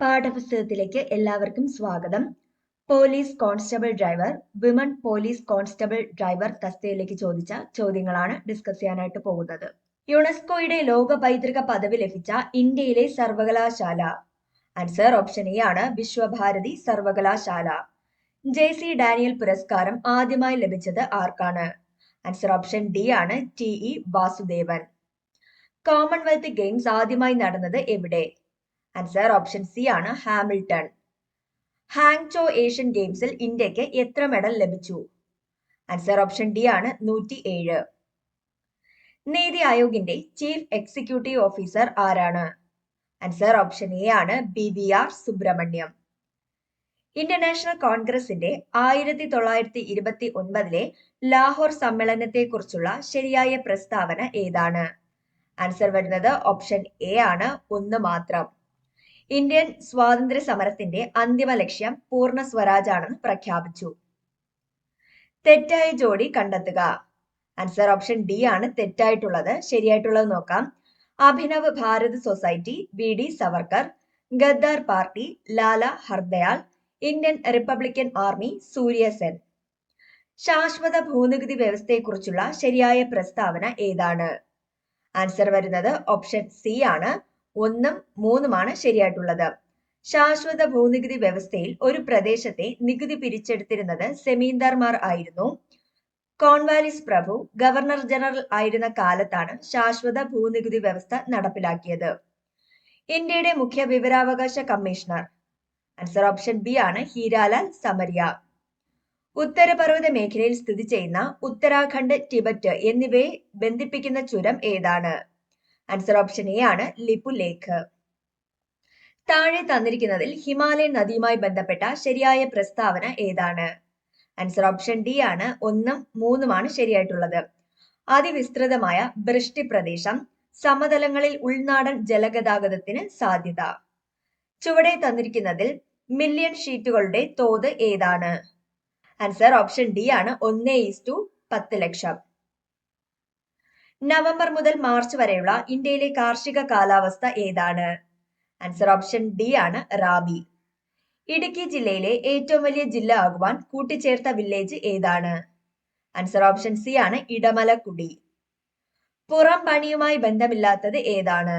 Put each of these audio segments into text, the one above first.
പാഠപുസ്തകത്തിലേക്ക് എല്ലാവർക്കും സ്വാഗതം. Police constable driver, women police constable driver തസ്തികയിലേക്ക് ചോദിച്ച ചോദ്യങ്ങളാണ് ഡിസ്കസ് ചെയ്യാനായിട്ട് പോകുന്നത്. യുനെസ്കോയുടെ ലോക പൈതൃക പദവി ലഭിച്ച ഇന്ത്യയിലെ സർവകലാശാല. ആൻസർ ഓപ്ഷൻ എ ആണ് വിശ്വഭാരതി സർവകലാശാല. JC ഡാനിയൽ പുരസ്കാരം ആദ്യമായി ലഭിച്ചത് ആർക്കാണ്? ആൻസർ ഓപ്ഷൻ ഡി ആണ് TE വാസുദേവൻ. കോമൺവെൽത്ത് ഗെയിംസ് ആദ്യമായി നടന്നത് എവിടെ? ആൻസർ ഓപ്ഷൻ സി ആണ് ഹാമിൽട്ടൺ. ഹാങ്ചോ ഏഷ്യൻ ഗെയിംസിൽ ഇന്ത്യക്ക് എത്ര മെഡൽ ലഭിച്ചു? ആൻസർ ഓപ്ഷൻ ഡി ആണ് 107. നീതി ആയോഗിന്റെ ചീഫ് എക്സിക്യൂട്ടീവ് ഓഫീസർ ആരാണ്? ആൻസർ ഓപ്ഷൻ എ ആണ് BVR സുബ്രഹ്മണ്യം. ഇന്ത്യൻ നാഷണൽ കോൺഗ്രസിന്റെ 1929 ലാഹോർ സമ്മേളനത്തെ കുറിച്ചുള്ള ശരിയായ പ്രസ്താവന ഏതാണ്? ആൻസർ വരുന്നത് ഓപ്ഷൻ എ ആണ്, ഒന്ന് മാത്രം. ഇന്ത്യൻ സ്വാതന്ത്ര്യ സമരത്തിന്റെ അന്തിമ ലക്ഷ്യം പൂർണ്ണ സ്വരാജ് ആണെന്ന് പ്രഖ്യാപിച്ചു. തെറ്റായ ജോഡി കണ്ടെത്തുക. ആൻസർ ഓപ്ഷൻ ഡി ആണ് തെറ്റായിട്ടുള്ളത്. ശരിയായിട്ടുള്ളത് നോക്കാം. Abhinav Bharat society VD Savarkar, Ghadar party Lala Hardayal, Indian Republican army Surya Sen. ശാശ്വത ഭൂനികുതി വ്യവസ്ഥയെക്കുറിച്ചുള്ള ശരിയായ പ്രസ്താവന ഏതാണ്? ആൻസർ വരുന്നത് ഓപ്ഷൻ സി ആണ്, 1ഉം 3ഉമാണ് ശരിയായിട്ടുള്ളത്. ശാശ്വത ഭൂനികുതി വ്യവസ്ഥയിൽ ഒരു പ്രദേശത്തെ നികുതി പിരിച്ചെടുത്തിരുന്നത് സെമീന്ദാർമാർ ആയിരുന്നു. കോൺവാലിസ് പ്രഭു ഗവർണർ ജനറൽ ആയിരുന്ന കാലത്താണ് ശാശ്വത ഭൂനികുതി വ്യവസ്ഥ നടപ്പിലാക്കിയത്. ഇന്ത്യയുടെ മുഖ്യ വിവരാവകാശ കമ്മീഷണർ. ആൻസർ ഓപ്ഷൻ ബി ആണ് ഹീരാലാൽ സമരിയ. ഉത്തരപർവ്വത മേഖലയിൽ സ്ഥിതി ചെയ്യുന്ന ഉത്തരാഖണ്ഡ്, ടിബറ്റ് എന്നിവയെ ബന്ധിപ്പിക്കുന്ന ചുരം ഏതാണ്? ആൻസർ ഓപ്ഷൻ എ ആണ് ലിപുലേഖ്. താഴെ തന്നിരിക്കുന്നതിൽ ഹിമാലയൻ നദിയുമായി ബന്ധപ്പെട്ട ശരിയായ പ്രസ്താവന ഏതാണ്? ആൻസർ ഓപ്ഷൻ ഡി ആണ്, 1ഉം 3ഉമാണ് ശരിയായിട്ടുള്ളത്. അതിവിസ്തൃതമായ വൃഷ്ടി പ്രദേശം, സമതലങ്ങളിൽ ഉൾനാടൻ ജലഗതാഗതത്തിന് സാധ്യത. ചുവടെ തന്നിരിക്കുന്നതിൽ മില്യൺ ഷീറ്റുകളുടെ തോത് ഏതാണ്? ആൻസർ ഓപ്ഷൻ ഡി ആണ്, 1:10 ലക്ഷം. നവംബർ മുതൽ മാർച്ച് വരെയുള്ള ഇന്ത്യയിലെ കാർഷിക കാലാവസ്ഥ ഏതാണ്? ആൻസർ ഓപ്ഷൻ ഡി ആണ് റാബി. ഇടുക്കി ജില്ലയിലെ ഏറ്റവും വലിയ ജില്ല ആകുവാൻ കൂട്ടിച്ചേർത്ത വില്ലേജ് ഏതാണ്? ആൻസർ ഓപ്ഷൻ സി ആണ് ഇടമലക്കുടി. പുറം പണിയുമായി ബന്ധമില്ലാത്തത് ഏതാണ്?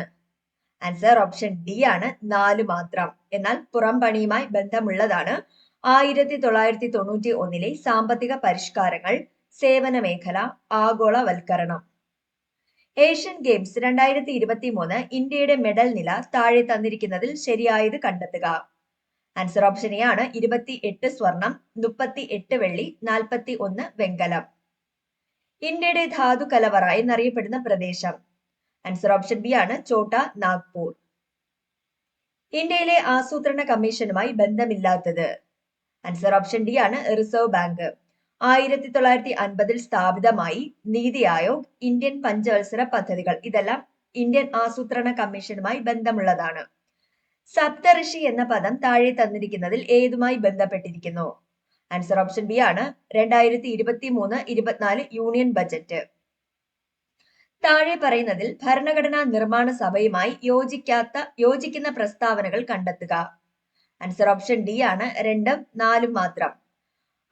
ആൻസർ ഓപ്ഷൻ ഡി ആണ്, 4 മാത്രം. എന്നാൽ പുറം പണിയുമായി ബന്ധമുള്ളതാണ് 1991 സാമ്പത്തിക പരിഷ്കാരങ്ങൾ, സേവന മേഖല, ആഗോളവൽക്കരണം. ഏഷ്യൻ ഗെയിംസ് 2023 ഇന്ത്യയുടെ മെഡൽ നില താഴെ തന്നിരിക്കുന്നതിൽ ശരിയായത് കണ്ടെത്തുക. ആൻസർ ഓപ്ഷൻ എ ആണ്, 28 സ്വർണം, 38 വെള്ളി, 41 വെങ്കലം. ഇന്ത്യയുടെ ധാതു കലവറ എന്നറിയപ്പെടുന്ന പ്രദേശം. ആൻസർ ഓപ്ഷൻ ബി ആണ്, ഛോട്ടാ നാഗ്പൂർ. ഇന്ത്യയിലെ ആസൂത്രണ കമ്മീഷനുമായി ബന്ധമില്ലാത്തത്. ആൻസർ ഓപ്ഷൻ ഡി ആണ്, reserve bank. 1950 സ്ഥാപിതമായി NITI Aayog, Indian പഞ്ചവത്സര പദ്ധതികൾ ഇതെല്ലാം ഇന്ത്യൻ ആസൂത്രണ കമ്മീഷനുമായി ബന്ധമുള്ളതാണ്. സപ്തഋഷി എന്ന പദം താഴെ തന്നിരിക്കുന്നതിൽ ഏതുമായി ബന്ധപ്പെട്ടിരിക്കുന്നു? ആൻസർ ഓപ്ഷൻ ബി ആണ്, 2023-24 യൂണിയൻ ബജറ്റ്. താഴെ പറയുന്നതിൽ ഭരണഘടനാ നിർമ്മാണ സഭയുമായി യോജിക്കുന്ന പ്രസ്താവനകൾ കണ്ടെത്തുക. ആൻസർ ഓപ്ഷൻ ഡി ആണ്, 2ഉം 4ഉം മാത്രം.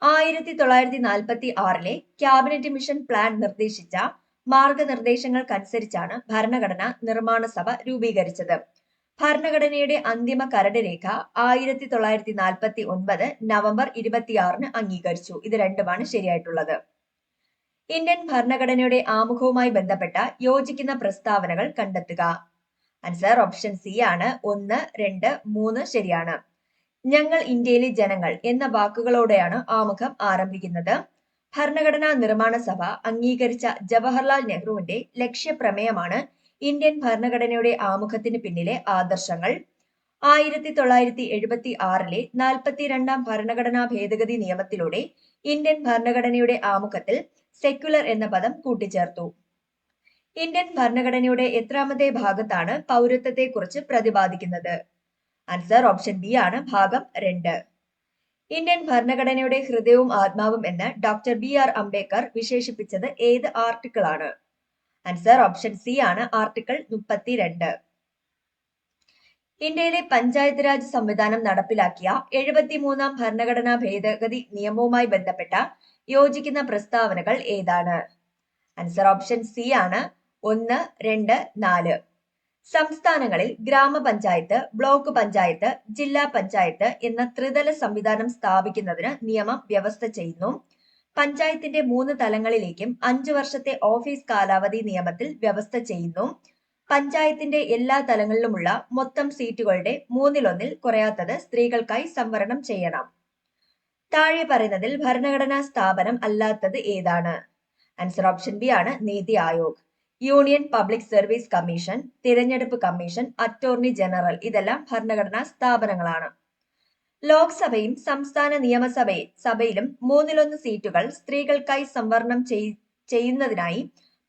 1946 ക്യാബിനറ്റ് മിഷൻ പ്ലാൻ നിർദ്ദേശിച്ച മാർഗനിർദ്ദേശങ്ങൾക്കനുസരിച്ചാണ് ഭരണഘടനാ നിർമ്മാണ സഭ രൂപീകരിച്ചത്. ഭരണഘടനയുടെ അന്തിമ കരട് രേഖ 1949 നവംബർ 26 അംഗീകരിച്ചു. ഇത് രണ്ടുമാണ് ശരിയായിട്ടുള്ളത്. ഇന്ത്യൻ ഭരണഘടനയുടെ ആമുഖവുമായി ബന്ധപ്പെട്ട യോജിക്കുന്ന പ്രസ്താവനകൾ കണ്ടെത്തുക. ആൻസർ ഓപ്ഷൻ സി ആണ്, 1, 2, 3 ശരിയാണ്. ഞങ്ങൾ ഇന്ത്യയിലെ ജനങ്ങൾ എന്ന വാക്കുകളോടെയാണ് ആമുഖം ആരംഭിക്കുന്നത്. ഭരണഘടനാ നിർമ്മാണ സഭ അംഗീകരിച്ച ജവഹർലാൽ നെഹ്റുവിന്റെ ലക്ഷ്യപ്രമേയമാണ് ഇന്ത്യൻ ഭരണഘടനയുടെ ആമുഖത്തിന് പിന്നിലെ ആദർശങ്ങൾ. 1976 42ാം ഭരണഘടനാ ഭേദഗതി നിയമത്തിലൂടെ ഇന്ത്യൻ ഭരണഘടനയുടെ ആമുഖത്തിൽ സെക്യുലർ എന്ന പദം കൂട്ടിച്ചേർത്തു. ഇന്ത്യൻ ഭരണഘടനയുടെ എത്രാമത്തെ ഭാഗത്താണ് പൗരത്വത്തെ കുറിച്ച് പ്രതിപാദിക്കുന്നത്? ആൻസർ ഓപ്ഷൻ ബി ആണ്, ഭാഗം 2. ഇന്ത്യൻ ഭരണഘടനയുടെ ഹൃദയവും ആത്മാവും എന്ന് ഡോക്ടർ BR അംബേദ്കർ വിശേഷിപ്പിച്ചത് ഏത് ആർട്ടിക്കിൾ ആണ്? ആൻസർ ഓപ്ഷൻ സി ആണ്, ആർട്ടിക്കിൾ 32. ഇന്ത്യയിലെ പഞ്ചായത്ത് രാജ് സംവിധാനം നടപ്പിലാക്കിയ 73-ാം ഭരണഘടനാ ഭേദഗതി നിയമവുമായി ബന്ധപ്പെട്ട യോജിക്കുന്ന പ്രസ്താവനകൾ ഏതാണ്? ആൻസർ ഓപ്ഷൻ സി ആണ് 1, 2, 4. സംസ്ഥാനങ്ങളിൽ ഗ്രാമപഞ്ചായത്ത്, ബ്ലോക്ക് പഞ്ചായത്ത്, ജില്ലാ പഞ്ചായത്ത് എന്ന ത്രിതല സംവിധാനം സ്ഥാപിക്കുന്നതിന് നിയമം വ്യവസ്ഥ ചെയ്യുന്നു. പഞ്ചായത്തിന്റെ 3 തലങ്ങളിലേക്കും 5 വർഷത്തെ ഓഫീസ് കാലാവധി നിയമത്തിൽ വ്യവസ്ഥ ചെയ്യുന്നു. പഞ്ചായത്തിന്റെ എല്ലാ തലങ്ങളിലുമുള്ള മൊത്തം സീറ്റുകളുടെ 1/3 കുറയാത്തത് സ്ത്രീകൾക്കായി സംവരണം ചെയ്യണം. താഴെ പറയുന്നതിൽ ഭരണഘടനാ സ്ഥാപനം അല്ലാത്തത് ഏതാണ്? ആൻസർ ഓപ്ഷൻ ബി ആണ് NITI Aayog. Union public service commission, തിരഞ്ഞെടുപ്പ് കമ്മീഷൻ, അറ്റോർണി ജനറൽ ഇതെല്ലാം ഭരണഘടനാ സ്ഥാപനങ്ങളാണ്. ലോക്സഭയും സംസ്ഥാന സഭയിലും 1/3 സീറ്റുകൾ സ്ത്രീകൾക്കായി സംവരണം ചെയ്യുന്നതിനായി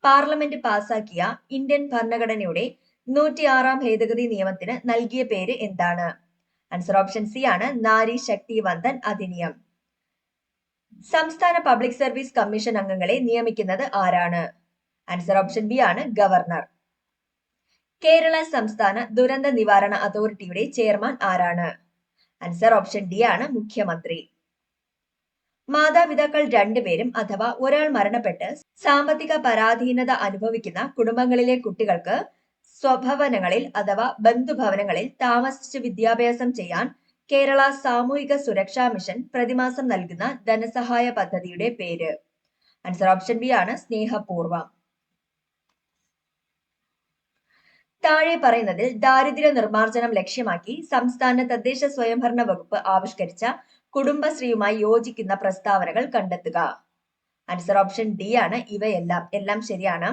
പാർലമെന്റ് പാസാക്കിയ ഇന്ത്യൻ ഭരണഘടനയുടെ 106-ാം ഭേദഗതി നിയമത്തിന് നൽകിയ പേര് എന്താണ്? ആൻസർ ഓപ്ഷൻ സി ആണ് നാരി ശക്തി വന്ദൻ അധിനിയം. സംസ്ഥാന പബ്ലിക് സർവീസ് കമ്മീഷൻ അംഗങ്ങളെ നിയമിക്കുന്നത് ആരാണ്? ആൻസർ ഓപ്ഷൻ ബി ആണ് ഗവർണർ. കേരള സംസ്ഥാന ദുരന്ത നിവാരണ അതോറിറ്റിയുടെ ചെയർമാൻ ആരാണ്? ആൻസർ ഓപ്ഷൻ ഡി ആണ് മുഖ്യമന്ത്രി. മാതാപിതാക്കൾ 2 പേരും അഥവാ ഒരാൾ മരണപ്പെട്ട് സാമ്പത്തിക പരാധീനത അനുഭവിക്കുന്ന കുടുംബങ്ങളിലെ കുട്ടികൾക്ക് സ്വഭവനങ്ങളിൽ അഥവാ ബന്ധുഭവനങ്ങളിൽ താമസിച്ച് വിദ്യാഭ്യാസം ചെയ്യാൻ കേരള സാമൂഹിക സുരക്ഷാ മിഷൻ പ്രതിമാസം നൽകുന്ന ധനസഹായ പദ്ധതിയുടെ പേര്? ആൻസർ ഓപ്ഷൻ ബി ആണ് സ്നേഹപൂർവം. താഴെ പറയുന്നതിൽ ദാരിദ്ര്യ നിർമ്മാർജ്ജനം ലക്ഷ്യമാക്കി സംസ്ഥാന തദ്ദേശ സ്വയംഭരണ വകുപ്പ് ആവിഷ്കരിച്ച കുടുംബശ്രീയുമായി യോജിക്കുന്ന പ്രസ്താവനകൾ കണ്ടെത്തുക. ആൻസർ ഓപ്ഷൻ ഡി ആണ് എല്ലാം ശരിയാണ്.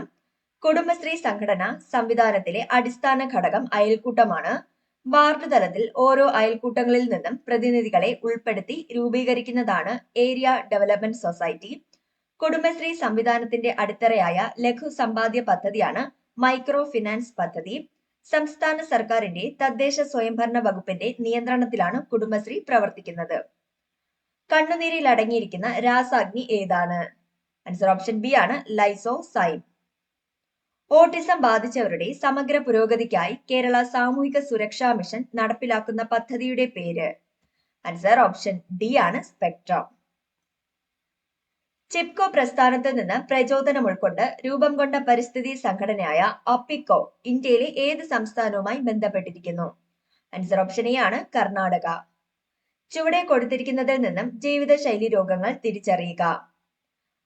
കുടുംബശ്രീ സംഘടന സംവിധാനത്തിലെ അടിസ്ഥാന ഘടകം അയൽക്കൂട്ടമാണ്. വാർഡ് തലത്തിൽ ഓരോ അയൽക്കൂട്ടങ്ങളിൽ നിന്നും പ്രതിനിധികളെ ഉൾപ്പെടുത്തി രൂപീകരിക്കുന്നതാണ് ഏരിയ ഡെവലപ്മെന്റ് സൊസൈറ്റി. കുടുംബശ്രീ സംവിധാനത്തിന്റെ അടിത്തറയായ ലഘു സമ്പാദ്യ പദ്ധതിയാണ് മൈക്രോ ഫിനാൻസ് പദ്ധതി. സംസ്ഥാന സർക്കാരിന്റെ തദ്ദേശ സ്വയംഭരണ വകുപ്പിന്റെ നിയന്ത്രണത്തിലാണ് കുടുംബശ്രീ പ്രവർത്തിക്കുന്നത്. കണ്ണുനീരിൽ അടങ്ങിയിരിക്കുന്ന രാസാഗ്നി ഏതാണ്? ആൻസർ ഓപ്ഷൻ ബി ആണ് ലൈസോസൈം. ഓട്ടിസം ബാധിച്ചവരുടെ സമഗ്ര പുരോഗതിക്കായി കേരള സാമൂഹിക സുരക്ഷാ മിഷൻ നടപ്പിലാക്കുന്ന പദ്ധതിയുടെ പേര്? ആൻസർ ഓപ്ഷൻ ഡി ആണ് സ്പെക്ട്രം. ചിപ്കോ പ്രസ്ഥാനത്തിൽ നിന്ന് പ്രചോദനം ഉൾക്കൊണ്ട് രൂപം കൊണ്ട പരിസ്ഥിതി സംഘടനയായ അപ്പിക്കോ ഇന്ത്യയിലെ ഏത് സംസ്ഥാനവുമായി ബന്ധപ്പെട്ടിരിക്കുന്നു? ആൻസർ ഓപ്ഷൻ എ ആണ് കർണാടക. ചുവടെ കൊടുത്തിരിക്കുന്നതിൽ നിന്നും ജീവിതശൈലി രോഗങ്ങൾ തിരിച്ചറിയുക.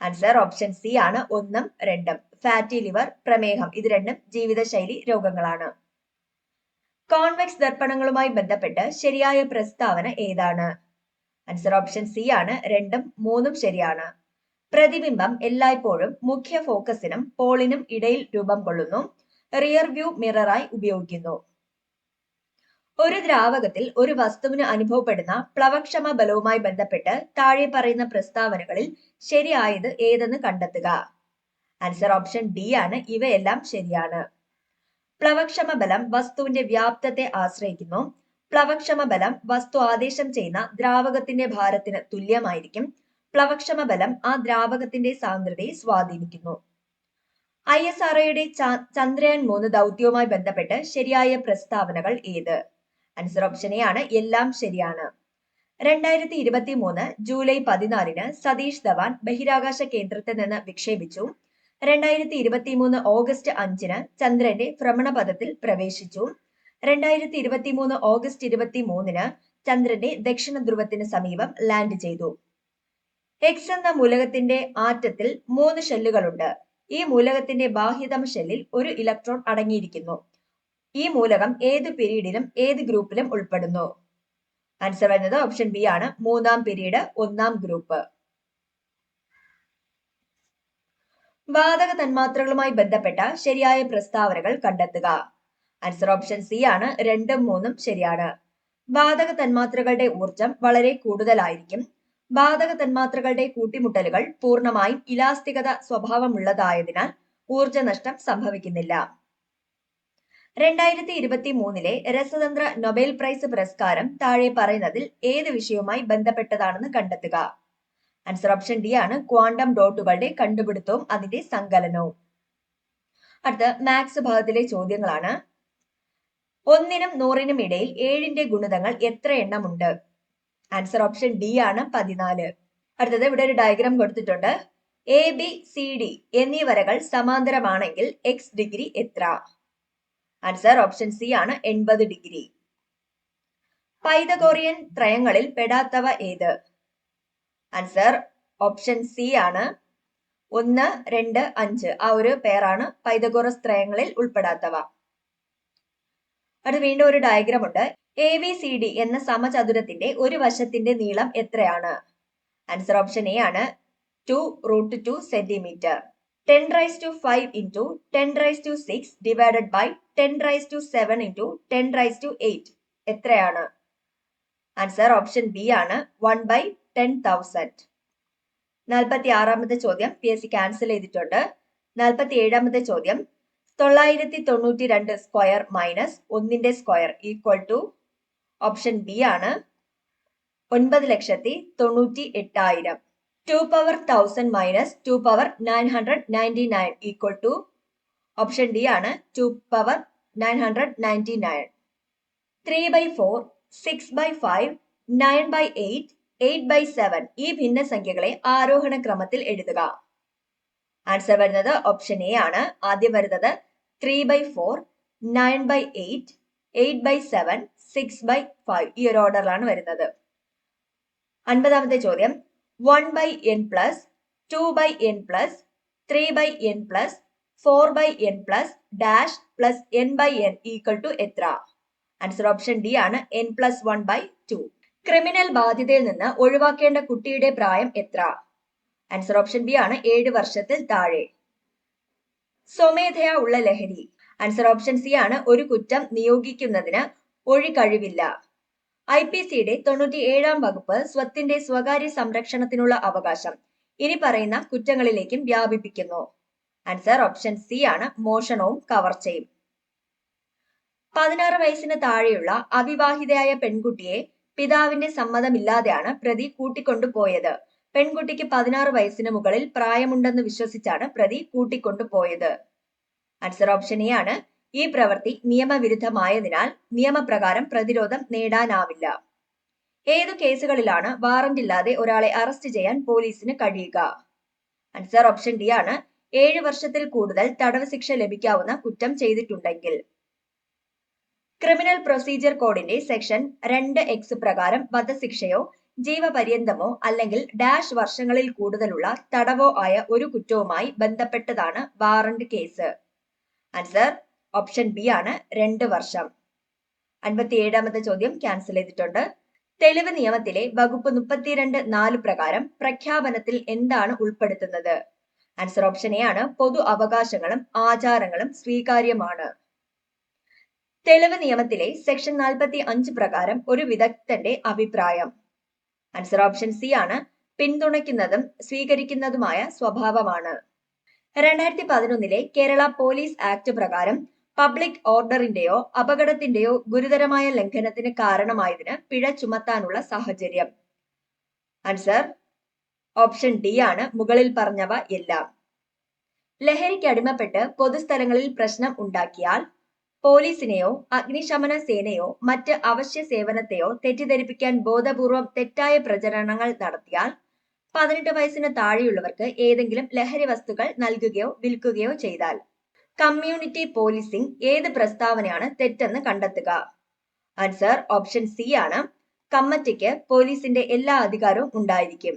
ആൻസർ ഓപ്ഷൻ സി ആണ് 1, 2. ഫാറ്റി ലിവർ, പ്രമേഹം ഇത് രണ്ടും ജീവിതശൈലി രോഗങ്ങളാണ്. കോൺവെക്സ് ദർപ്പണങ്ങളുമായി ബന്ധപ്പെട്ട് ശരിയായ പ്രസ്താവന ഏതാണ്? ആൻസർ ഓപ്ഷൻ സി ആണ് 2ഉം 3ഉം ശരിയാണ്. പ്രതിബിംബം എല്ലായ്പ്പോഴും മുഖ്യ ഫോക്കസിനും പോളിനും ഇടയിൽ രൂപം കൊള്ളുന്നു. റിയർ വ്യൂ മിററായി ഉപയോഗിക്കുന്നു. ഒരു ദ്രാവകത്തിൽ ഒരു വസ്തുവിന് അനുഭവപ്പെടുന്ന പ്ലവക്ഷമ ബലവുമായി ബന്ധപ്പെട്ട് താഴെ പറയുന്ന പ്രസ്താവനകളിൽ ശരിയായത് ഏതെന്ന് കണ്ടെത്തുക. ആൻസർ ഓപ്ഷൻ ഡി ആണ് ഇവയെല്ലാം ശരിയാണ്. പ്ലവക്ഷമ ബലം വസ്തുവിന്റെ വ്യാപ്തത്തെ ആശ്രയിക്കുന്നു. പ്ലവക്ഷമ ബലം വസ്തു ആദേശം ചെയ്യുന്ന ദ്രാവകത്തിന്റെ ഭാരത്തിന് തുല്യമായിരിക്കും. പ്ലവക്ഷമ ബലം ആ ദ്രാവകത്തിന്റെ സാന്ദ്രതയെ സ്വാധീനിക്കുന്നു. ISROയുടെ ചന്ദ്രയാൻ 3 ദൗത്യവുമായി ബന്ധപ്പെട്ട് ശരിയായ പ്രസ്താവനകൾ ഏത്? ആൻസർ ഓപ്ഷൻ എ ആണ് എല്ലാം ശരിയാണ്. 2023 ജൂലൈ 14 സതീഷ് ധവാൻ ബഹിരാകാശ കേന്ദ്രത്തിൽ നിന്ന് വിക്ഷേപിച്ചു. 2023 ഓഗസ്റ്റ് 5 ചന്ദ്രന്റെ ഭ്രമണപഥത്തിൽ പ്രവേശിച്ചു. 2023 ഓഗസ്റ്റ് 23 ചന്ദ്രന്റെ ദക്ഷിണ ധ്രുവത്തിന് സമീപം ലാൻഡ് ചെയ്തു. എക്സ് എന്ന മൂലകത്തിന്റെ ആറ്റത്തിൽ 3 ഷെല്ലുകളുണ്ട്. ഈ മൂലകത്തിന്റെ ബാഹ്യതമ ഷെല്ലിൽ ഒരു ഇലക്ട്രോൺ അടങ്ങിയിരിക്കുന്നു. ഈ മൂലകം ഏത് പീരീഡിലും ഏത് ഗ്രൂപ്പിലും ഉൾപ്പെടുന്നു? ആൻസർ വരുന്നത് ഓപ്ഷൻ ബി ആണ് 3-ാം പീരീഡ് 1-ാം ഗ്രൂപ്പ്. വാതക തന്മാത്രകളുമായി ബന്ധപ്പെട്ട ശരിയായ പ്രസ്താവനകൾ കണ്ടെത്തുക. ആൻസർ ഓപ്ഷൻ സി ആണ് 2ഉം 3ഉം ശരിയാണ്. വാതക തന്മാത്രകളുടെ ഊർജം വളരെ കൂടുതലായിരിക്കും. വാതക തന്മാത്രകളുടെ കൂട്ടിമുട്ടലുകൾ പൂർണ്ണമായും ഇലാസ്തികത സ്വഭാവമുള്ളതായതിനാൽ ഊർജനഷ്ടം സംഭവിക്കുന്നില്ല. 2023 രസതന്ത്ര നൊബേൽ പ്രൈസ് പുരസ്കാരം താഴെ പറയുന്നതിൽ ഏത് വിഷയവുമായി ബന്ധപ്പെട്ടതാണെന്ന് കണ്ടെത്തുക. ആൻസർ ഓപ്ഷൻ ഡി ആണ് ക്വാണ്ടം ഡോട്ടുകളുടെ കണ്ടുപിടുത്തവും അതിന്റെ സങ്കലനവും. അടുത്ത മാത്സ് ഭാഗത്തിലെ ചോദ്യങ്ങളാണ്. 1നും 100നും ഇടയിൽ 7ന്റെ ഗുണിതങ്ങൾ എത്ര എണ്ണമുണ്ട്? ആൻസർ ഓപ്ഷൻ ഡി ആണ് 14. അടുത്തത് ഇവിടെ ഒരു ഡയഗ്രാം കൊടുത്തിട്ടുണ്ട്. എ ബി സി ഡി എന്നീ വരകൾ സമാന്തരമാണെങ്കിൽ എക്സ് ഡിഗ്രി എത്ര? ആൻസർ ഓപ്ഷൻ സി ആണ് 80 ഡിഗ്രി. പൈതഗോറിയൻ ത്രയങ്ങളിൽ പെടാത്തവ ഏത്? ആൻസർ ഓപ്ഷൻ സി ആണ് 1, 2, 5. ആ ഒരു പേരാണ് പൈതഗോറസ് ത്രയങ്ങളിൽ ഉൾപ്പെടാത്തവ. അത് വീണ്ടും ഒരു ഡയഗ്രാം ഉണ്ട്. എ ബി സി ഡി എന്ന സമചതുരത്തിന്റെ ഒരു വശത്തിന്റെ നീളം എത്രയാണ്? ആൻസർ ഓപ്ഷൻ എ ആണ് 2√2 centimetre. 10⁵ into 10⁶ divided by 10⁷ into 10⁸ എത്രയാണ്? ആൻസർ ഓപ്ഷൻ ബി ആണ് 1/10,000. 46ാമത്തെ ചോദ്യം PSC ക്യാൻസൽ ചെയ്തിട്ടുണ്ട്. 47ാമത്തെ ചോദ്യം 992 സ്ക്വയർ മൈനസ് 1ന്റെ square equal to option B ആണ് 9,98,000. 2 power 1000 minus 2 power 999 equal to option D ആണ് 2 power 999. 3/4, 6/5, 9/8, 8/7 ഈ ഭിന്നസംഖ്യകളെ ആരോഹണ ക്രമത്തിൽ എഴുതുക. ആൻസർ വരുന്നത് ഓപ്ഷൻ എ ആണ്. ആദ്യം വരുന്നത് 3/4, 9/8, 8/7, 6/5 ഈ ഒരു ഓർഡറിലാണ് വരുന്നത്. 50ാമത്തെ ചോദ്യം 1/n plus 2/n plus 3/n plus 4/n plus dash plus n/n equal to എത്ര? ആൻസർ ഓപ്ഷൻ ഡി ആണ് n+1/2. ക്രിമിനൽ ബാധ്യതയിൽ നിന്ന് ഒഴിവാക്കേണ്ട കുട്ടിയുടെ പ്രായം എത്ര? ആൻസർ ഓപ്ഷൻ ബി ആണ് 7 വർഷത്തിൽ താഴെ. സ്വമേധയാ ഉള്ള ലഹരി. ആൻസർ ഓപ്ഷൻ സി ആണ് ഒരു കുറ്റം നിയോഗിക്കുന്നതിന് ഒഴികഴിവില്ല. IPCയുടെ 97ാം വകുപ്പ് സ്വത്തിന്റെ സ്വകാര്യ സംരക്ഷണത്തിനുള്ള അവകാശം ഇനി പറയുന്ന കുറ്റങ്ങളിലേക്കും വ്യാപിപ്പിക്കുന്നു. ആൻസർ ഓപ്ഷൻ സി ആണ് മോഷണവും കവർച്ചയും. 16 വയസ്സിന് താഴെയുള്ള അവിവാഹിതയായ പെൺകുട്ടിയെ പിതാവിന്റെ സമ്മതമില്ലാതെയാണ് പ്രതി കൂട്ടിക്കൊണ്ടുപോയത്. പെൺകുട്ടിക്ക് 16 വയസ്സിന് മുകളിൽ പ്രായമുണ്ടെന്ന് വിശ്വസിച്ചാണ് പ്രതി കൂട്ടിക്കൊണ്ടുപോയത്. ആൻസർ ഓപ്ഷൻ എ ആണ്. ഈ പ്രവൃത്തി നിയമവിരുദ്ധമായതിനാൽ നിയമപ്രകാരം പ്രതിരോധം നേടാനാവില്ല. ഏതു കേസുകളിലാണ് വാറന്റ് ഇല്ലാതെ ഒരാളെ അറസ്റ്റ് ചെയ്യാൻ പോലീസിന് കഴിയുക? ആൻസർ ഓപ്ഷൻ ഡി ആണ്. 7 വർഷത്തിൽ കൂടുതൽ തടവ് ശിക്ഷ ലഭിക്കാവുന്ന കുറ്റം ചെയ്തിട്ടുണ്ടെങ്കിൽ. ക്രിമിനൽ പ്രൊസീജിയർ കോഡിന്റെ സെക്ഷൻ 2X പ്രകാരം വധശിക്ഷയോ ജീവപര്യന്തമോ അല്ലെങ്കിൽ ഡാഷ് വർഷങ്ങളിൽ കൂടുതലുള്ള തടവോ ആയ ഒരു കുറ്റവുമായി ബന്ധപ്പെട്ടതാണ് warrant case. Answer option B ആണ് 2 വർഷം. 57ാമത്തെ ചോദ്യം ക്യാൻസൽ ചെയ്തിട്ടുണ്ട്. തെളിവ് നിയമത്തിലെ വകുപ്പ് 32(4) പ്രകാരം പ്രഖ്യാപനത്തിൽ എന്താണ് ഉൾപ്പെടുത്തുന്നത്? ആൻസർ ഓപ്ഷൻ എ ആണ്. പൊതു അവകാശങ്ങളും ആചാരങ്ങളും സ്വീകാര്യമാണ്. തെളിവ് നിയമത്തിലെ സെക്ഷൻ 45 പ്രകാരം ഒരു വിദഗ്ധന്റെ അഭിപ്രായം. ആൻസർ ഓപ്ഷൻ സി ആണ്. പിന്തുണയ്ക്കുന്നതും സ്വീകരിക്കുന്നതുമായ സ്വഭാവമാണ്. 2011 കേരള പോലീസ് ആക്ട് പ്രകാരം പബ്ലിക് ഓർഡറിന്റെയോ അപകടത്തിന്റെയോ ഗുരുതരമായ ലംഘനത്തിന് കാരണമായതിന് പിഴ ചുമത്താനുള്ള സാഹചര്യം. ആൻസർ ഓപ്ഷൻ ഡി ആണ്. മുകളിൽ പറഞ്ഞവ എല്ലാം. ലഹരിക്ക് അടിമപ്പെട്ട് പൊതുസ്ഥലങ്ങളിൽ പ്രശ്നം ഉണ്ടാക്കിയാൽ പോലീസിനെയോ അഗ്നിശമന സേനയോ മറ്റ് അവശ്യ സേവനത്തെയോ തെറ്റിദ്ധരിപ്പിക്കാൻ ബോധപൂർവം തെറ്റായ പ്രചരണങ്ങൾ നടത്തിയാൽ 18 വയസ്സിന് താഴെയുള്ളവർക്ക് ഏതെങ്കിലും ലഹരി വസ്തുക്കൾ നൽകുകയോ വിൽക്കുകയോ ചെയ്താൽ കമ്മ്യൂണിറ്റി പോലീസിംഗ് ഏത് പ്രസ്താവനയാണ് തെറ്റെന്ന് കണ്ടെത്തുക? ആൻസർ ഓപ്ഷൻ സി ആണ്. കമ്മിറ്റിക്ക് പോലീസിന്റെ എല്ലാ അധികാരവും ഉണ്ടായിരിക്കും.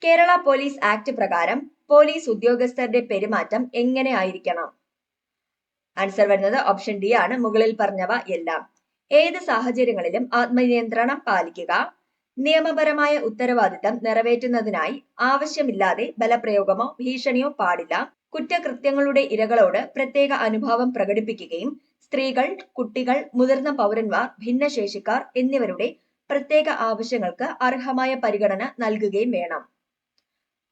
കേരള പോലീസ് ആക്ട് പ്രകാരം പോലീസ് ഉദ്യോഗസ്ഥരുടെ പെരുമാറ്റം എങ്ങനെ ആയിരിക്കണം? ആൻസർ വരുന്നത് ഓപ്ഷൻ ഡി ആണ്. മുകളിൽ പറഞ്ഞവ എല്ലാം. ഏത് സാഹചര്യങ്ങളിലും ആത്മനിയന്ത്രണം പാലിക്കുക. നിയമപരമായ ഉത്തരവാദിത്തം നിറവേറ്റുന്നതിനായി ആവശ്യമില്ലാതെ ബലപ്രയോഗമോ ഭീഷണിയോ പാടില്ല. കുറ്റകൃത്യങ്ങളുടെ ഇരകളോട് പ്രത്യേക അനുഭാവം പ്രകടിപ്പിക്കുകയും സ്ത്രീകൾ, കുട്ടികൾ, മുതിർന്ന പൗരന്മാർ, ഭിന്നശേഷിക്കാർ എന്നിവരുടെ പ്രത്യേക ആവശ്യങ്ങൾക്ക് അർഹമായ പരിഗണന നൽകുകയും വേണം.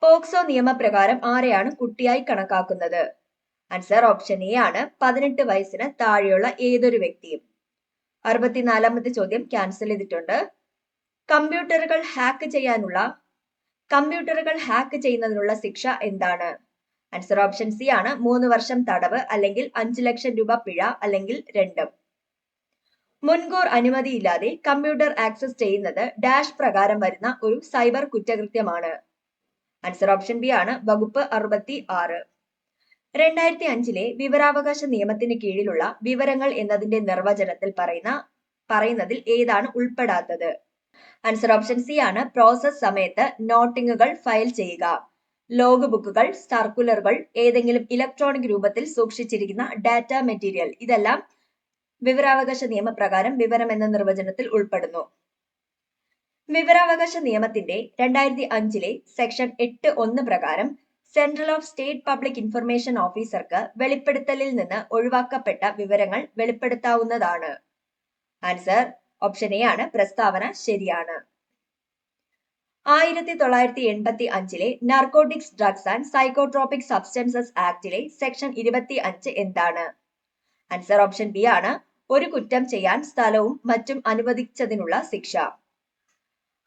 പോക്സോ നിയമപ്രകാരം ആരെയാണ് കുട്ടിയായി കണക്കാക്കുന്നത്? ആൻസർ ഓപ്ഷൻ എ ആണ്. 18 വയസ്സിന് താഴെയുള്ള ഏതൊരു വ്യക്തിയും. 64ാമത്തെ ചോദ്യം ക്യാൻസൽ ചെയ്തിട്ടുണ്ട്. കമ്പ്യൂട്ടറുകൾ ഹാക്ക് ചെയ്യുന്നതിനുള്ള ശിക്ഷ എന്താണ്? ആൻസർ ഓപ്ഷൻ സി ആണ്. 3 വർഷം തടവ് അല്ലെങ്കിൽ 5 ലക്ഷം രൂപ പിഴ അല്ലെങ്കിൽ രണ്ടും. മുൻകൂർ അനുമതിയില്ലാതെ കമ്പ്യൂട്ടർ ആക്സസ് ചെയ്യുന്നത് ഡാഷ് പ്രകാരം വരുന്ന ഒരു സൈബർ കുറ്റകൃത്യമാണ്. ആൻസർ ഓപ്ഷൻ ബി ആണ് വകുപ്പ് 66. 2005 വിവരാവകാശ നിയമത്തിന് കീഴിലുള്ള വിവരങ്ങൾ എന്നതിന്റെ നിർവചനത്തിൽ പറയുന്നതിൽ ഏതാണ് ഉൾപ്പെടാത്തത്? ആൻസർ ഓപ്ഷൻ സി ആണ് പ്രോസസ് സമയത്ത് നോട്ടിങ്ങുകൾ ഫയൽ ചെയ്യുക. ലോഗ് ബുക്കുകൾ, സർക്കുലറുകൾ, ഏതെങ്കിലും ഇലക്ട്രോണിക് രൂപത്തിൽ സൂക്ഷിച്ചിരിക്കുന്ന ഡാറ്റ മെറ്റീരിയൽ ഇതെല്ലാം വിവരാവകാശ നിയമപ്രകാരം വിവരം എന്ന നിർവചനത്തിൽ ഉൾപ്പെടുന്നു. വിവരാവകാശ നിയമത്തിന്റെ 2005 സെക്ഷൻ 8(1) പ്രകാരം central of state public information ഓഫീസർക്ക് വെളിപ്പെടുത്തലിൽ നിന്ന് ഒഴിവാക്കപ്പെട്ട വിവരങ്ങൾ വെളിപ്പെടുത്താവുന്നതാണ്. ആൻസർ ഓപ്ഷൻ എ ആണ് പ്രസ്താവന ശരിയാണ്. 1985 narcotics, drugs and psychotropic substances ആക്ടിലെ സെക്ഷൻ 25 എന്താണ്? ആൻസർ ഓപ്ഷൻ ബി ആണ് ഒരു കുറ്റം ചെയ്യാൻ സ്ഥലവും മറ്റും അനുവദിച്ചതിനുള്ള ശിക്ഷ.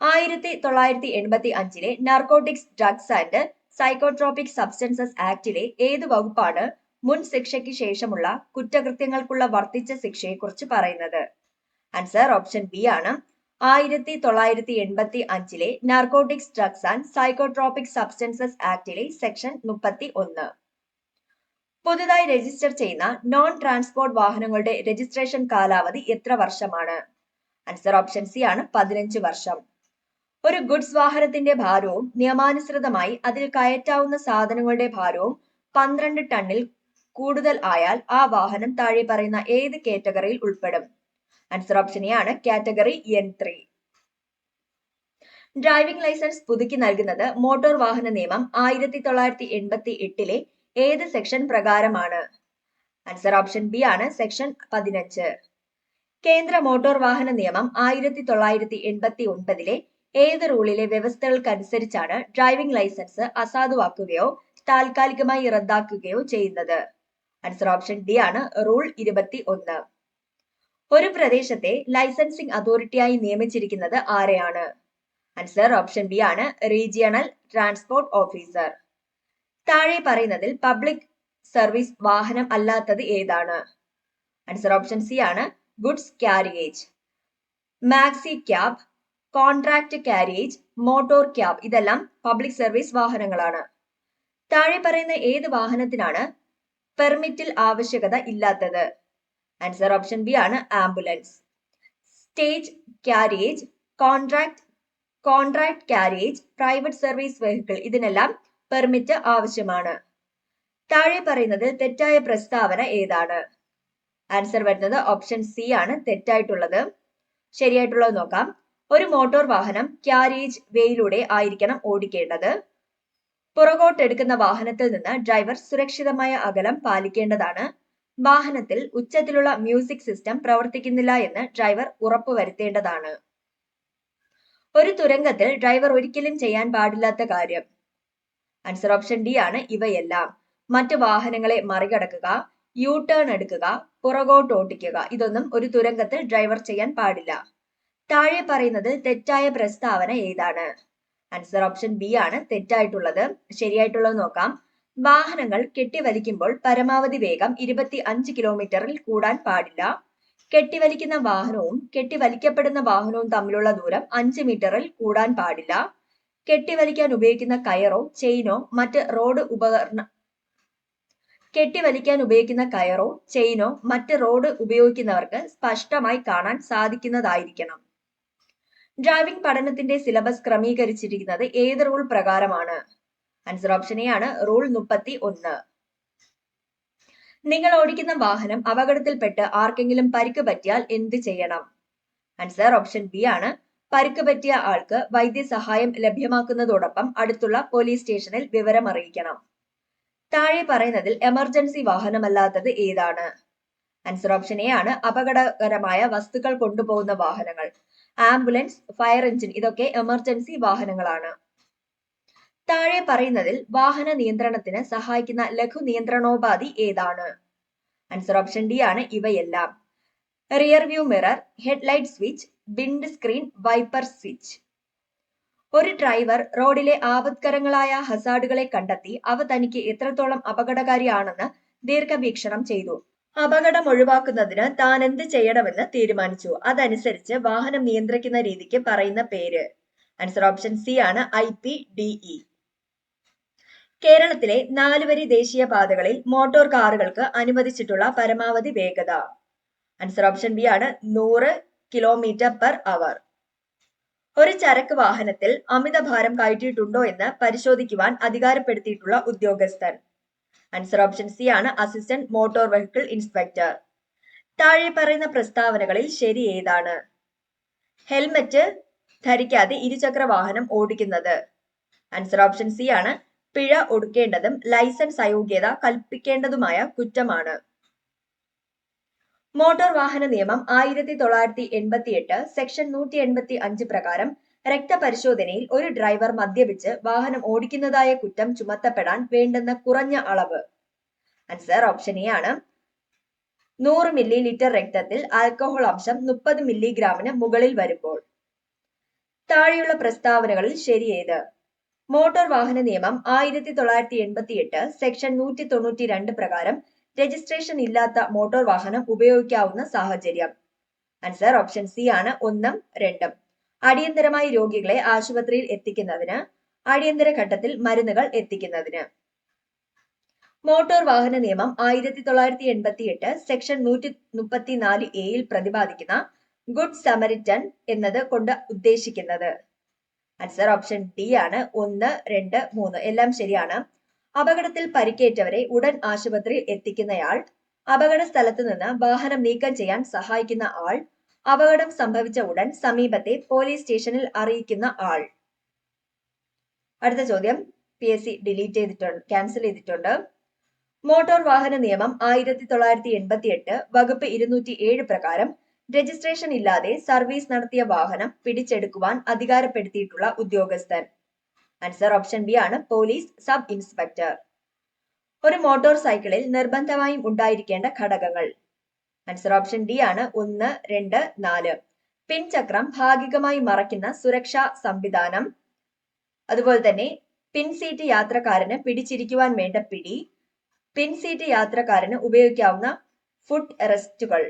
1985 narcotics, drugs and psychotropic substances ആക്ടിലെ ഏത് വകുപ്പാണ് മുൻ ശിക്ഷയ്ക്ക് ശേഷമുള്ള കുറ്റകൃത്യങ്ങൾക്കുള്ള വർദ്ധിച്ച ശിക്ഷയെക്കുറിച്ച് പറയുന്നത്? ആൻസർ ഓപ്ഷൻ ബി ആണ് 1985 narcotics, drugs and psychotropic substances ആക്ടിലെ സെക്ഷൻ 31. പുതുതായി രജിസ്റ്റർ ചെയ്യുന്ന നോൺ ട്രാൻസ്പോർട്ട് വാഹനങ്ങളുടെ രജിസ്ട്രേഷൻ കാലാവധി എത്ര വർഷമാണ്? ആൻസർ ഓപ്ഷൻ സി ആണ് 15 വർഷം. ഒരു ഗുഡ്സ് വാഹനത്തിന്റെ ഭാരവും നിയമാനുസൃതമായി അതിൽ കയറ്റാവുന്ന സാധനങ്ങളുടെ ഭാരവും 12 ടണ്ണിൽ കൂടുതൽ ആയാൽ ആ വാഹനം താഴെ പറയുന്ന ഏത് കാറ്റഗറിയിൽ ഉൾപ്പെടും? ആൻസർ ഓപ്ഷൻ എ ആണ് കാറ്റഗറി N3. ഡ്രൈവിംഗ് ലൈസൻസ് പുതുക്കി നൽകുന്നത് മോട്ടോർ വാഹന നിയമം 1988 ഏത് സെക്ഷൻ പ്രകാരമാണ്? ആൻസർ ഓപ്ഷൻ ബി ആണ് സെക്ഷൻ 15. കേന്ദ്ര മോട്ടോർ വാഹന നിയമം 1989 ഏത് റൂളിലെ വ്യവസ്ഥകൾക്കനുസരിച്ചാണ് ഡ്രൈവിംഗ് ലൈസൻസ് അസാധുവാക്കുകയോ താൽക്കാലികമായി റദ്ദാക്കുകയോ ചെയ്യുന്നത്? ആൻസർ ഓപ്ഷൻ ഡി ആണ് റൂൾ 21. ഒരു പ്രദേശത്തെ ലൈസൻസിംഗ് അതോറിറ്റിയായി നിയമിച്ചിരിക്കുന്നത് ആരെയാണ്? ആൻസർ ഓപ്ഷൻ ബി ആണ് റീജിയണൽ ട്രാൻസ്പോർട്ട് ഓഫീസർ. താഴെ പറയുന്നതിൽ പബ്ലിക് സർവീസ് വാഹനം അല്ലാത്തത് ഏതാണ്? ആൻസർ ഓപ്ഷൻ സി ആണ് goods carriage. Maxi cab, contract carriage, motor cab ഇതെല്ലാം പബ്ലിക് സർവീസ് വാഹനങ്ങളാണ്. താഴെ പറയുന്ന ഏത് വാഹനത്തിനാണ് പെർമിറ്റിൽ ആവശ്യകത ഇല്ലാത്തത്? ആൻസർ ഓപ്ഷൻ ബി ആണ് ambulance. Stage carriage, contract carriage, private service vehicle ഇതിനെല്ലാം പെർമിറ്റ് ആവശ്യമാണ്. താഴെ പറയുന്നത് തെറ്റായ പ്രസ്താവന ഏതാണ്? ആൻസർ വരുന്നത് ഓപ്ഷൻ സി ആണ് തെറ്റായിട്ടുള്ളത്. ശരിയായിട്ടുള്ളത് നോക്കാം. ഒരു മോട്ടോർ വാഹനം ക്യാരിയേജ് വേയിലൂടെ ആയിരിക്കണം ഓടിക്കേണ്ടത്. പുറകോട്ടെടുക്കുന്ന വാഹനത്തിൽ നിന്ന് ഡ്രൈവർ സുരക്ഷിതമായ അകലം പാലിക്കേണ്ടതാണ്. വാഹനത്തിൽ ഉച്ചത്തിലുള്ള മ്യൂസിക് സിസ്റ്റം പ്രവർത്തിക്കുന്നില്ല എന്ന് ഡ്രൈവർ ഉറപ്പുവരുത്തേണ്ടതാണ്. ഒരു തുരങ്കത്തിൽ ഡ്രൈവർ ഒരിക്കലും ചെയ്യാൻ പാടില്ലാത്ത കാര്യം? ആൻസർ ഓപ്ഷൻ ഡി ആണ് ഇവയെല്ലാം. മറ്റ് വാഹനങ്ങളെ മറികടക്കുക, യു ടേൺ എടുക്കുക, പുറകോട്ട് ഓട്ടിക്കുക ഇതൊന്നും ഒരു തുരങ്കത്തിൽ ഡ്രൈവർ ചെയ്യാൻ പാടില്ല. താഴെ പറയുന്നത് തെറ്റായ പ്രസ്താവന ഏതാണ്? ആൻസർ ഓപ്ഷൻ ബി ആണ് തെറ്റായിട്ടുള്ളത്. ശരിയായിട്ടുള്ളത് നോക്കാം. വാഹനങ്ങൾ കെട്ടിവലിക്കുമ്പോൾ പരമാവധി വേഗം 25 കിലോമീറ്ററിൽ കൂടാൻ പാടില്ല. കെട്ടിവലിക്കുന്ന വാഹനവും കെട്ടിവലിക്കപ്പെടുന്ന വാഹനവും തമ്മിലുള്ള ദൂരം 5 മീറ്ററിൽ കൂടാൻ പാടില്ല. കെട്ടിവലിക്കാൻ ഉപയോഗിക്കുന്ന കയറോ ചെയിനോ മറ്റ് റോഡ് ഉപയോഗിക്കുന്നവർക്ക് സ്പഷ്ടമായി കാണാൻ സാധിക്കുന്നതായിരിക്കണം. ഡ്രൈവിംഗ് പഠനത്തിന്റെ സിലബസ് ക്രമീകരിച്ചിരിക്കുന്നത് ഏത് റൂൾ പ്രകാരമാണ്? ആൻസർ ഓപ്ഷൻ എ ആണ് റൂൾ 31. നിങ്ങൾ ഓടിക്കുന്ന വാഹനം അപകടത്തിൽപ്പെട്ട് ആർക്കെങ്കിലും പരിക്ക് പറ്റിയാൽ എന്ത് ചെയ്യണം? ആൻസർ ഓപ്ഷൻ ബി ആണ് പരിക്ക് പറ്റിയ ആൾക്ക് വൈദ്യസഹായം ലഭ്യമാക്കുന്നതോടൊപ്പം അടുത്തുള്ള പോലീസ് സ്റ്റേഷനിൽ വിവരം അറിയിക്കണം. താഴെ പറയുന്നതിൽ എമർജൻസി വാഹനമല്ലാത്തത് ഏതാണ്? ആൻസർ ഓപ്ഷൻ എ ആണ് അപകടകരമായ വസ്തുക്കൾ കൊണ്ടുപോകുന്ന വാഹനങ്ങൾ. ആംബുലൻസ്, ഫയർ എഞ്ചിൻ ഇതൊക്കെ എമർജൻസി വാഹനങ്ങളാണ്. താഴെ പറയുന്നതിൽ വാഹന നിയന്ത്രണത്തിന് സഹായിക്കുന്ന ലഘു നിയന്ത്രണോപാധി ഏതാണ്? ആൻസർ ഓപ്ഷൻ ഡി ആണ് ഇവയെല്ലാം. Rear view mirror, headlight switch, wind screen, wiper switch. ഒരു ഡ്രൈവർ റോഡിലെ ആപത്കരങ്ങളായ ഹസാർഡുകളെ കണ്ടെത്തി അവ തനിക്ക് എത്രത്തോളം അപകടകാരിയാണെന്ന് ദീർഘവീക്ഷണം ചെയ്തു. അപകടം ഒഴിവാക്കുന്നതിന് താൻ എന്ത് ചെയ്യണമെന്ന് തീരുമാനിച്ചു. അതനുസരിച്ച് വാഹനം നിയന്ത്രിക്കുന്ന രീതിക്ക് പറയുന്ന പേര്. ആൻസർ ഓപ്ഷൻ സി ആണ് IPDE. കേരളത്തിലെ 4 വരി ദേശീയപാതകളിൽ മോട്ടോർ കാറുകൾക്ക് അനുവദിച്ചിട്ടുള്ള പരമാവധി വേഗത. ആൻസർ ഓപ്ഷൻ ബി ആണ് 100 km/h. ഒരു ചരക്ക് വാഹനത്തിൽ അമിതഭാരം കയറ്റിയിട്ടുണ്ടോ എന്ന് പരിശോധിക്കുവാൻ അധികാരപ്പെടുത്തിയിട്ടുള്ള ഉദ്യോഗസ്ഥൻ. ആൻസർ ഓപ്ഷൻ സി ആണ് അസിസ്റ്റന്റ് മോട്ടോർ വെഹിക്കിൾ ഇൻസ്പെക്ടർ. താഴെ പറയുന്ന പ്രസ്താവനകളിൽ ശരി ഏതാണ്? ഹെൽമറ്റ് ധരിക്കാതെ ഇരുചക്ര വാഹനം ഓടിക്കുന്നത്. ആൻസർ ഓപ്ഷൻ സി ആണ് പിഴ ഒടുക്കേണ്ടതും ലൈസൻസ് അയോഗ്യത കൽപ്പിക്കേണ്ടതുമായ കുറ്റമാണ്. മോട്ടോർ വാഹന നിയമം 1988 സെക്ഷൻ 185 പ്രകാരം രക്തപരിശോധനയിൽ ഒരു ഡ്രൈവർ മദ്യപിച്ച് വാഹനം ഓടിക്കുന്നതായ കുറ്റം ചുമത്തപ്പെടാൻ വേണ്ടുന്ന കുറഞ്ഞ അളവ്. ആൻസർ ഓപ്ഷൻ എ ആണ് 100 മില്ലി രക്തത്തിൽ ആൽക്കഹോൾ അംശം 30 മില്ലിഗ്രാമിന് മുകളിൽ വരുമ്പോൾ. താഴെയുള്ള പ്രസ്താവനകളിൽ ശരിയേത്? മോട്ടോർ വാഹന നിയമം 1988 സെക്ഷൻ 192 പ്രകാരം രജിസ്ട്രേഷൻ ഇല്ലാത്ത മോട്ടോർ വാഹനം ഉപയോഗിക്കാവുന്ന സാഹചര്യം. ആൻസർ ഓപ്ഷൻ സി ആണ് 1ഉം 2ഉം. അടിയന്തരമായി രോഗികളെ ആശുപത്രിയിൽ എത്തിക്കുന്നതിന്, അടിയന്തര ഘട്ടത്തിൽ മരുന്നുകൾ എത്തിക്കുന്നതിന്. മോട്ടോർ വാഹന നിയമം 1988 സെക്ഷൻ 134A പ്രതിപാദിക്കുന്ന ഗുഡ് സമരിറ്റൻ എന്നത് കൊണ്ട് ഉദ്ദേശിക്കുന്നത്. ആൻസർ ഓപ്ഷൻ ഡി ആണ് 1, 2, 3 എല്ലാം ശരിയാണ്. അപകടത്തിൽ പരിക്കേറ്റവരെ ഉടൻ ആശുപത്രിയിൽ എത്തിക്കുന്നയാൾ, അപകട സ്ഥലത്ത് നിന്ന് വാഹനം നീക്കം ചെയ്യാൻ സഹായിക്കുന്ന ആൾ, അപകടം സംഭവിച്ച ഉടൻ സമീപത്തെ പോലീസ് സ്റ്റേഷനിൽ അറിയിക്കുന്ന ആൾ. അടുത്ത ചോദ്യം PSC ക്യാൻസൽ ചെയ്തിട്ടുണ്ട്. മോട്ടോർ വാഹന നിയമം 1988 വകുപ്പ് 207 പ്രകാരം രജിസ്ട്രേഷൻ ഇല്ലാതെ സർവീസ് നടത്തിയ വാഹനം പിടിച്ചെടുക്കുവാൻ അധികാരപ്പെടുത്തിയിട്ടുള്ള ഉദ്യോഗസ്ഥൻ. ആൻസർ ഓപ്ഷൻ ബി ആണ് പോലീസ് സബ് ഇൻസ്പെക്ടർ. ഒരു മോട്ടോർ സൈക്കിളിൽ നിർബന്ധമായും ഉണ്ടായിരിക്കേണ്ട ഘടകങ്ങൾ. ആൻസർ ഓപ്ഷൻ ഡി ആണ് 1, 2, 4. പിൻചക്രം ഭാഗികമായി മറയ്ക്കുന്ന സുരക്ഷാ സംവിധാനം, അതുപോലെ തന്നെ പിൻസീറ്റ് യാത്രക്കാരന് പിടിച്ചിരിക്കുവാൻ വേണ്ട പിടി, പിൻസീറ്റ് യാത്രക്കാരന് ഉപയോഗിക്കാവുന്ന ഫുഡ് റെസ്റ്റുകൾ.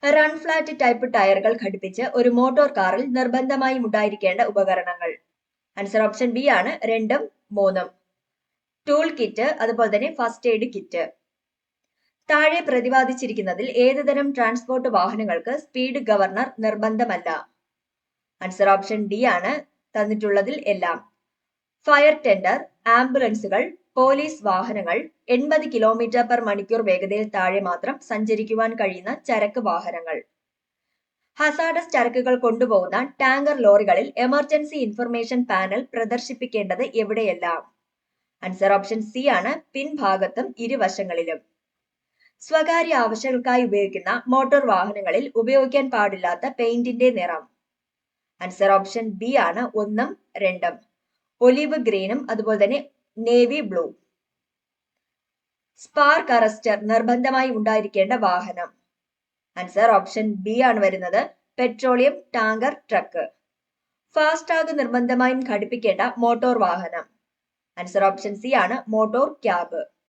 റൺ ഫ്ലാറ്റ് ടൈപ്പ് ടയറുകൾ ഘടിപ്പിച്ച് ഒരു മോട്ടോർ കാറിൽ നിർബന്ധമായും ഉണ്ടായിരിക്കേണ്ട ഉപകരണങ്ങൾ. ആൻസർ ഓപ്ഷൻ ബി ആണ് 2ഉം 3ഉം. ടൂൾ കിറ്റ്, അതുപോലെ തന്നെ ഫസ്റ്റ് എയ്ഡ് കിറ്റ്. താഴെ പ്രതിപാദിച്ചിരിക്കുന്നതിൽ ഏതുതരം ട്രാൻസ്പോർട്ട് വാഹനങ്ങൾക്ക് സ്പീഡ് ഗവർണർ നിർബന്ധമല്ല? ആൻസർ ഓപ്ഷൻ ഡി ആണ് തന്നിട്ടുള്ളതിൽ എല്ലാം. ഫയർ ടെൻഡർ, ആംബുലൻസുകൾ, പോലീസ് വാഹനങ്ങൾ, 80 km/h വേഗതയിൽ താഴെ മാത്രം സഞ്ചരിക്കുവാൻ കഴിയുന്ന ചരക്ക് വാഹനങ്ങൾ. ഹസാഡസ് ചരക്കുകൾ കൊണ്ടുപോകുന്ന ടാങ്കർ ലോറികളിൽ എമർജൻസി ഇൻഫർമേഷൻ പാനൽ പ്രദർശിപ്പിക്കേണ്ടത് എവിടെയെല്ലാം? ആൻസർ ഓപ്ഷൻ സി ആണ് പിൻഭാഗത്തും ഇരുവശങ്ങളിലും. സ്വകാര്യ ആവശ്യങ്ങൾക്കായി ഉപയോഗിക്കുന്ന മോട്ടോർ വാഹനങ്ങളിൽ ഉപയോഗിക്കാൻ പാടില്ലാത്ത പെയിന്റിന്റെ നിറം. ആൻസർ ഓപ്ഷൻ ബി ആണ് 1ഉം 2ഉം. ഒലിവ് ഗ്രീനും അതുപോലെ തന്നെ നേവി ബ്ലൂ. സ്പാർക്ക് അറസ്റ്റർ നിർബന്ധമായി ഉണ്ടായിരിക്കേണ്ട വാഹനം. ആൻസർ ഓപ്ഷൻ ബി ആണ് വരുന്നത് പെട്രോളിയം ടാങ്കർ ട്രക്ക്. ഫാസ്ടാഗ് നിർബന്ധമായും ഘടിപ്പിക്കേണ്ട മോട്ടോർ വാഹനം. ആൻസർ ഓപ്ഷൻ സി ആണ് മോട്ടോർ ക്യാബ്.